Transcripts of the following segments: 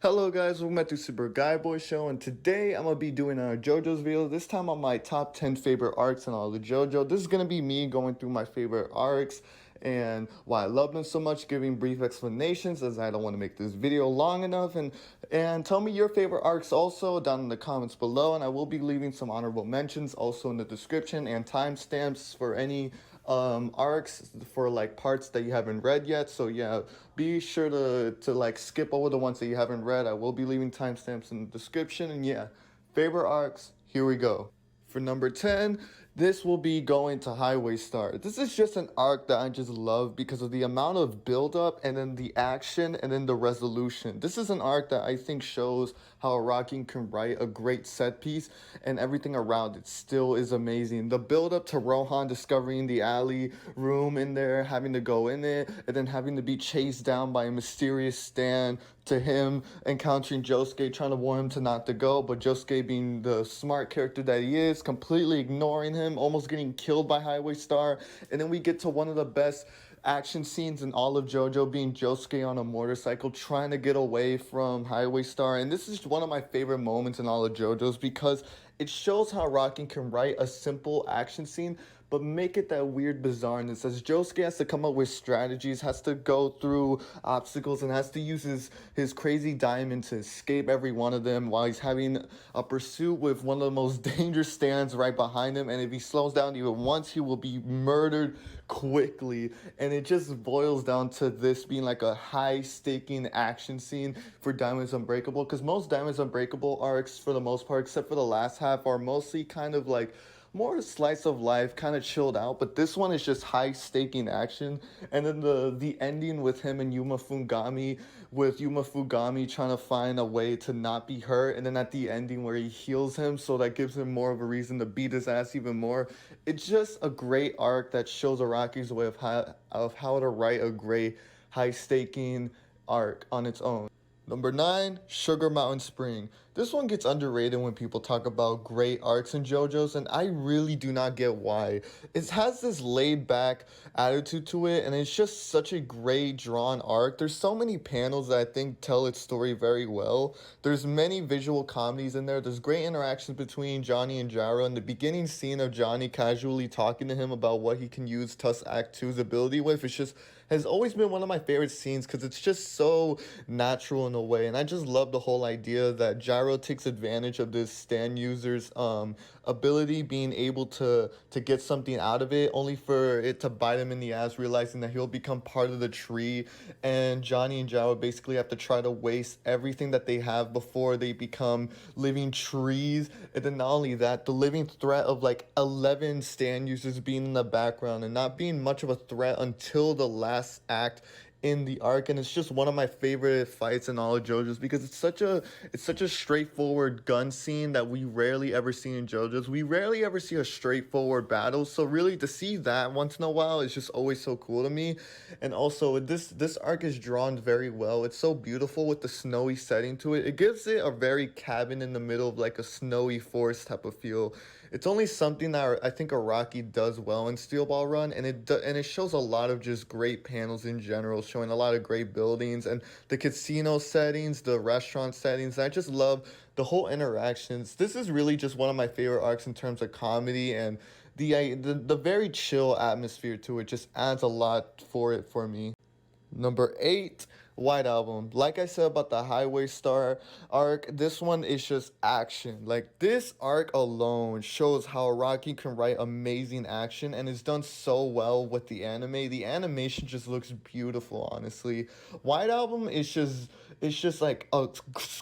Hello guys, welcome back to Super Guy Boy Show, and today I'm gonna be doing a JoJo's video. This time on my top 10 favorite arcs in all of JoJo. This is gonna be me going through my favorite arcs and why I love them so much, giving brief explanations as I don't want to make this video long enough. And tell me your favorite arcs also down in the comments below, and I will be leaving some honorable mentions also in the description and timestamps for any arcs for like parts that you haven't read yet. So yeah, be sure to like skip over the ones that you haven't read. I will be leaving timestamps in the description. And yeah, favorite arcs, here we go. For number 10, this will be going to Highway Star. This is just an arc that I just love because of the amount of build-up and then the action and then the resolution. This is an arc that I think shows how Araki can write a great set piece, and everything around it still is amazing. The build-up to Rohan discovering the alley room in there, having to go in it, and then having to be chased down by a mysterious stand, to him encountering Josuke, trying to warn him to not to go, but Josuke, being the smart character that he is, completely ignoring him, almost getting killed by Highway Star. And then we get to one of the best action scenes in all of JoJo, being Josuke on a motorcycle trying to get away from Highway Star. And this is one of my favorite moments in all of JoJo's because it shows how Rocky can write a simple action scene but make it that weird bizarreness, as Josuke has to come up with strategies, has to go through obstacles, and has to use his crazy diamond to escape every one of them while he's having a pursuit with one of the most dangerous stands right behind him. And if he slows down even once, he will be murdered quickly. And it just boils down to this being like a high-staking action scene for Diamonds Unbreakable, because most Diamonds Unbreakable arcs, for the most part, except for the last half, are mostly kind of like more slice of life, kind of chilled out, but this one is just high staking action. And then the ending with him and Yuma Fugami, with Yuma Fugami trying to find a way to not be hurt, and then at the ending where he heals him, so that gives him more of a reason to beat his ass even more. It's just a great arc that shows Araki's way of how to write a great high staking arc on its own. Number 9, Sugar Mountain Spring. This one gets underrated when people talk about great arcs in JoJo's, and I really do not get why. It has this laid back attitude to it, and it's just such a great drawn arc. There's so many panels that I think tell its story very well. There's many visual comedies in there. There's great interactions between Johnny and Jaro, and the beginning scene of Johnny casually talking to him about what he can use Tusk Act 2's ability with. It's just has always been one of my favorite scenes because it's just so natural in a way. And I just love the whole idea that Gyro takes advantage of this stand user's ability, being able to get something out of it, only for it to bite him in the ass, realizing that he'll become part of the tree. And Johnny and Gyro basically have to try to waste everything that they have before they become living trees. And then not only that, the living threat of like 11 stand users being in the background and not being much of a threat until the last act in the arc. And it's just one of my favorite fights in all of JoJo's because it's such a straightforward gun scene that we rarely ever see in JoJo's. We rarely ever see a straightforward battle, so really to see that once in a while is just always so cool to me. And also this arc is drawn very well. It's so beautiful with the snowy setting to it. It gives it a very cabin in the middle of like a snowy forest type of feel. It's only something that I think Araki does well in Steel Ball Run, and it shows a lot of just great panels in general, showing a lot of great buildings and the casino settings, the restaurant settings. I just love the whole interactions. This is really just one of my favorite arcs in terms of comedy, and the very chill atmosphere to it just adds a lot for me. Number 8, White Album. Like I said about the Highway Star arc, this one is just action. Like, this arc alone shows how Araki can write amazing action, and it's done so well with the anime. The animation just looks beautiful, honestly. White Album is just like a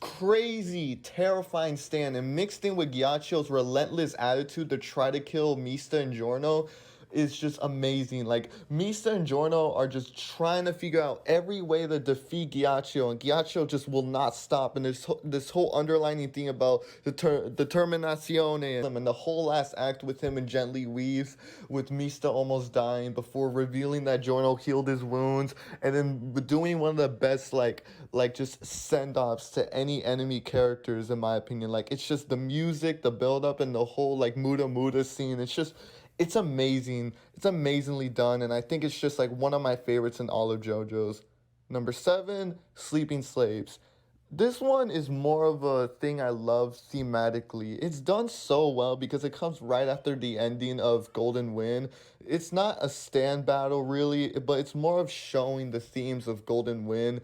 crazy, terrifying stand, and mixed in with Gyachio's relentless attitude to try to kill Mista and Giorno is just amazing. Like, Mista and Giorno are just trying to figure out every way to defeat Gyachio, and Gyachio just will not stop. And this whole underlining thing about determinazione, and the whole last act with him and Gently Weaves, with Mista almost dying before revealing that Giorno healed his wounds, and then doing one of the best like just send-offs to any enemy characters, in my opinion. Like, it's just the music, the build-up, and the whole like Muda Muda scene. It's amazing. It's amazingly done, and I think it's just like one of my favorites in all of JoJo's. Number 7, Sleeping Slaves. This one is more of a thing I love thematically. It's done so well because it comes right after the ending of Golden Wind. It's not a stand battle really, but it's more of showing the themes of Golden Wind.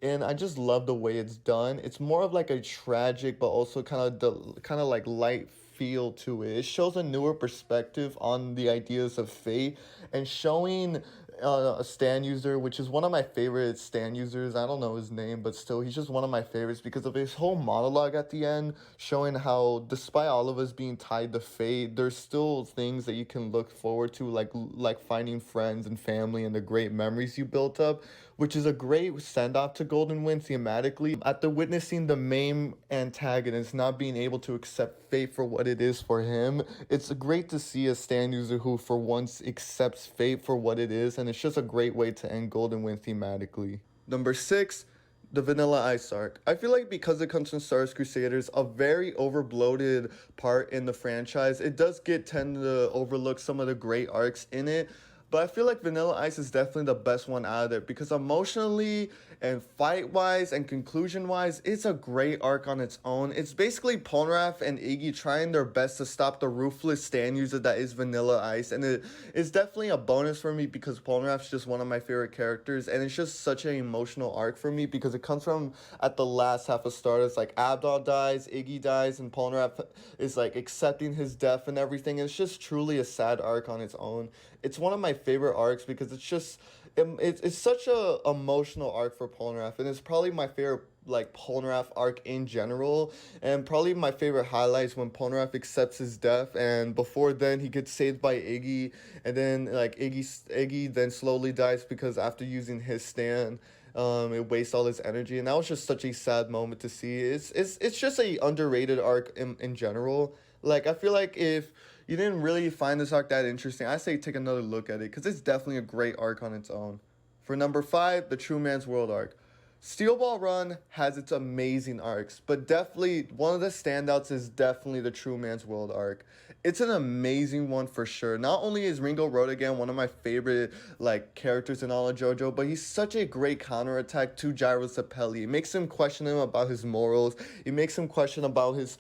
And I just love the way it's done. It's more of like a tragic but also kind of like light feel to it. It shows a newer perspective on the ideas of fate and showing a stand user, which is one of my favorite stand users. I don't know his name, but still, he's just one of my favorites because of his whole monologue at the end, showing how, despite all of us being tied to fate, there's still things that you can look forward to, like finding friends and family and the great memories you built up, which is a great send off to Golden Wind thematically. After witnessing the main antagonist not being able to accept fate for what it is for him, it's great to see a stand user who, for once, accepts fate for what it is, and it's just a great way to end Golden Wind thematically. Number six, the Vanilla Ice arc. I feel like because it comes from Star Wars Crusaders, a very overbloated part in the franchise, it does get tend to overlook some of the great arcs in it. But I feel like Vanilla Ice is definitely the best one out of there because emotionally and fight wise and conclusion wise, it's a great arc on its own. It's basically Polnareff and Iggy trying their best to stop the ruthless stand user that is Vanilla Ice. And it's definitely a bonus for me because Polnareff's just one of my favorite characters. And it's just such an emotional arc for me because it comes from at the last half of Stardust. Like Abdal dies, Iggy dies, and Polnareff is like accepting his death and everything. It's just truly a sad arc on its own. It's one of my favorite arcs because it's such a emotional arc for Polnareff, and it's probably my favorite like Polnareff arc in general, and probably my favorite highlights when Polnareff accepts his death, and before then he gets saved by Iggy, and then like Iggy then slowly dies because after using his stand. It wastes all his energy, and that was just such a sad moment to see. It's just a underrated arc in general. Like I feel like if you didn't really find this arc that interesting, I say take another look at it because it's definitely a great arc on its own. For number five, the True Man's World arc. Steel Ball Run has its amazing arcs, but definitely one of the standouts is definitely the True Man's World arc. It's an amazing one for sure. Not only is Ringo Road one of my favorite like characters in all of JoJo, but he's such a great counterattack to Gyro Zapelli. It makes him question him about his morals. It makes him question about his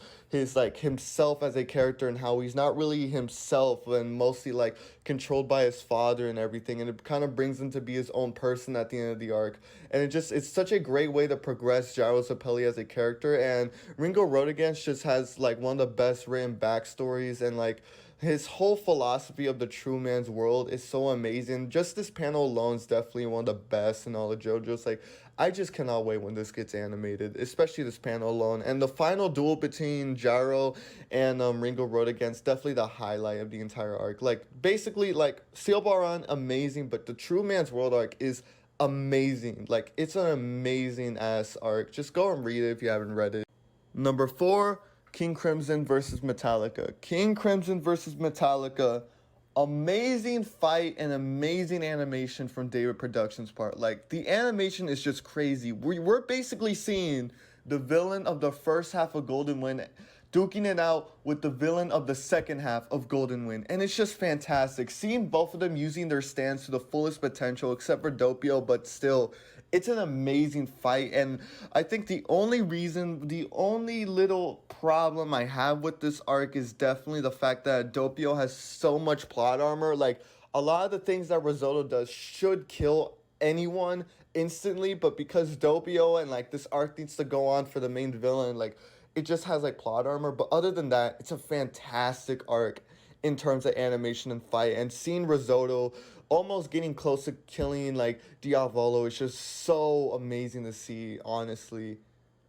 like himself as a character and how he's not really himself and mostly like controlled by his father and everything, and it kind of brings him to be his own person at the end of the arc. And it's such a great way to progress Gyro Zapelli as a character. And Ringo Road just has like one of the best written backstories, and like his whole philosophy of the true man's world is so amazing. Just this panel alone is definitely one of the best in all of JoJo's. Like, I just cannot wait when this gets animated, especially this panel alone. And the final duel between Gyro and Ringo Road definitely the highlight of the entire arc. Like, basically, like, Steel Ball Run, amazing, but the True Man's World arc is amazing. Like, it's an amazing ass arc. Just go and read it if you haven't read it. Number four, King Crimson versus Metallica. King Crimson versus Metallica. Amazing fight and amazing animation from David Productions' part. Like, the animation is just crazy. We're basically seeing the villain of the first half of Golden Wind duking it out with the villain of the second half of Golden Wind. And it's just fantastic. Seeing both of them using their stands to the fullest potential, except for Doppio, but still, it's an amazing fight. And I think the only little problem I have with this arc is definitely the fact that Doppio has so much plot armor. Like, a lot of the things that Risotto does should kill anyone instantly, but because Doppio and like this arc needs to go on for the main villain, like it just has like plot armor. But other than that, it's a fantastic arc in terms of animation and fight. And seeing Risotto almost getting close to killing like Diavolo is just so amazing to see, honestly.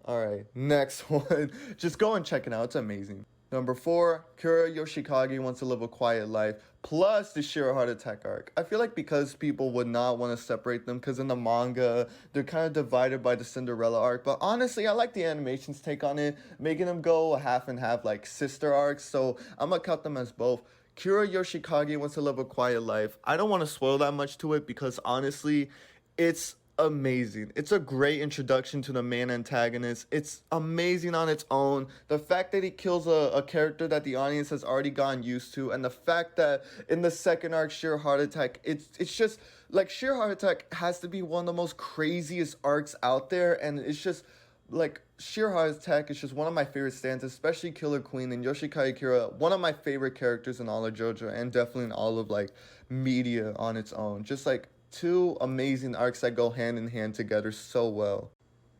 All right, next one. Just go and check it out. It's amazing. Number four, Kura Yoshikage wants to live a quiet life, plus the Shiro Heart Attack arc. I feel like because people would not want to separate them, because in the manga, they're kind of divided by the Cinderella arc. But honestly, I like the animation's take on it, making them go half and half like sister arcs. So I'm going to cut them as both. Kura Yoshikage wants to live a quiet life. I don't want to spoil that much to it because honestly, it's amazing. It's a great introduction to the main antagonist. It's amazing on its own. The fact that he kills a character that the audience has already gotten used to, and the fact that in the second arc, Sheer Heart Attack, it's just like Sheer Heart Attack has to be one of the most craziest arcs out there, and it's just like sheer heart attack is just one of my favorite stands, especially Killer Queen and Yoshikage Kira, one of my favorite characters in all of JoJo and definitely in all of like media on its own. Just like two amazing arcs that go hand in hand together so well.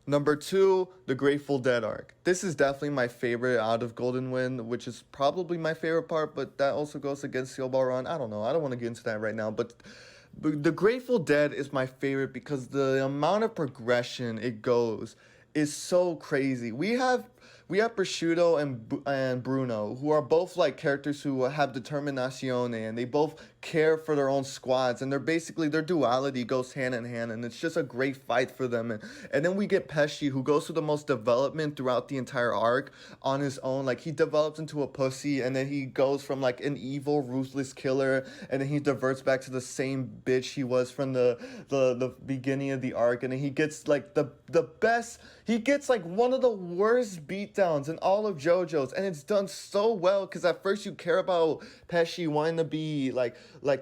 Number two, the Grateful Dead arc. This is definitely my favorite out of Golden Wind, which is probably my favorite part, but that also goes against Steel Ball Run. I don't know. I don't want to get into that right now, but the Grateful Dead is my favorite because the amount of progression it goes is so crazy. We have Prosciutto and Bruno, who are both like characters who have determinazione, and they both care for their own squads, and they're basically their duality goes hand in hand, and it's just a great fight for them. And then we get Pesci, who goes through the most development throughout the entire arc on his own. Like he develops into a pussy, and then he goes from like an evil, ruthless killer, and then he diverts back to the same bitch he was from the beginning of the arc, and then he gets like the best. He gets like one of the worst beatdowns in all of JoJo's, and it's done so well because at first you care about Pesci wanting to be like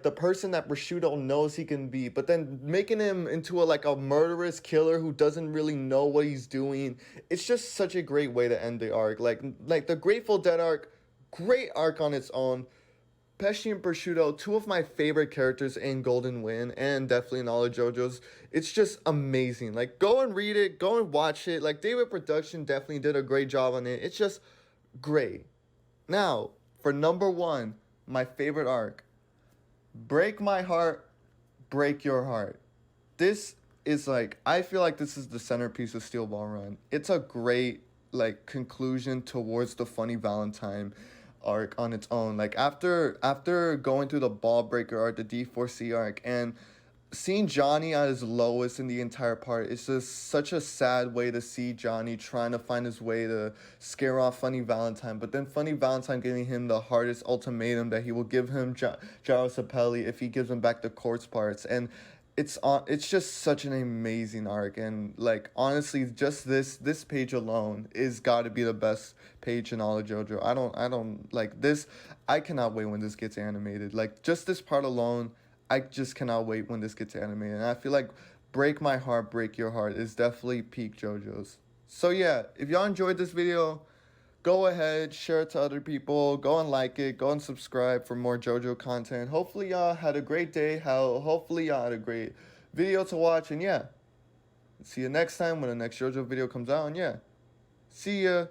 the person that Prosciutto knows he can be, but then making him into a murderous killer who doesn't really know what he's doing. It's just such a great way to end the arc. Like the Grateful Dead arc, great arc on its own. Pesci and Prosciutto, two of my favorite characters in Golden Wind and definitely in all of JoJo's. It's just amazing. Like, go and read it, go and watch it. Like, David Production definitely did a great job on it. It's just great. Now, for number one, my favorite arc, Break My Heart, Break Your Heart. This is like, I feel like this is the centerpiece of Steel Ball Run. It's a great like conclusion towards the Funny Valentine arc on its own. Like after going through the Ball Breaker arc, the D4C arc, and seeing Johnny at his lowest in the entire part, it's just such a sad way to see Johnny trying to find his way to scare off Funny Valentine, but then Funny Valentine giving him the hardest ultimatum that he will give him Gyro Sapelli if he gives him back the quartz parts. And it's just such an amazing arc, and like honestly just this page alone is got to be the best page in all of JoJo. I don't like this. I cannot wait when this gets animated. Like just this part alone, I just cannot wait when this gets animated. And I feel like Break My Heart, Break Your Heart is definitely peak JoJo's. So yeah, if y'all enjoyed this video, go ahead, share it to other people, go and like it, go and subscribe for more JoJo content. Hopefully y'all had a great day. Hopefully y'all had a great video to watch. And yeah, see you next time when the next JoJo video comes out. And yeah, see ya.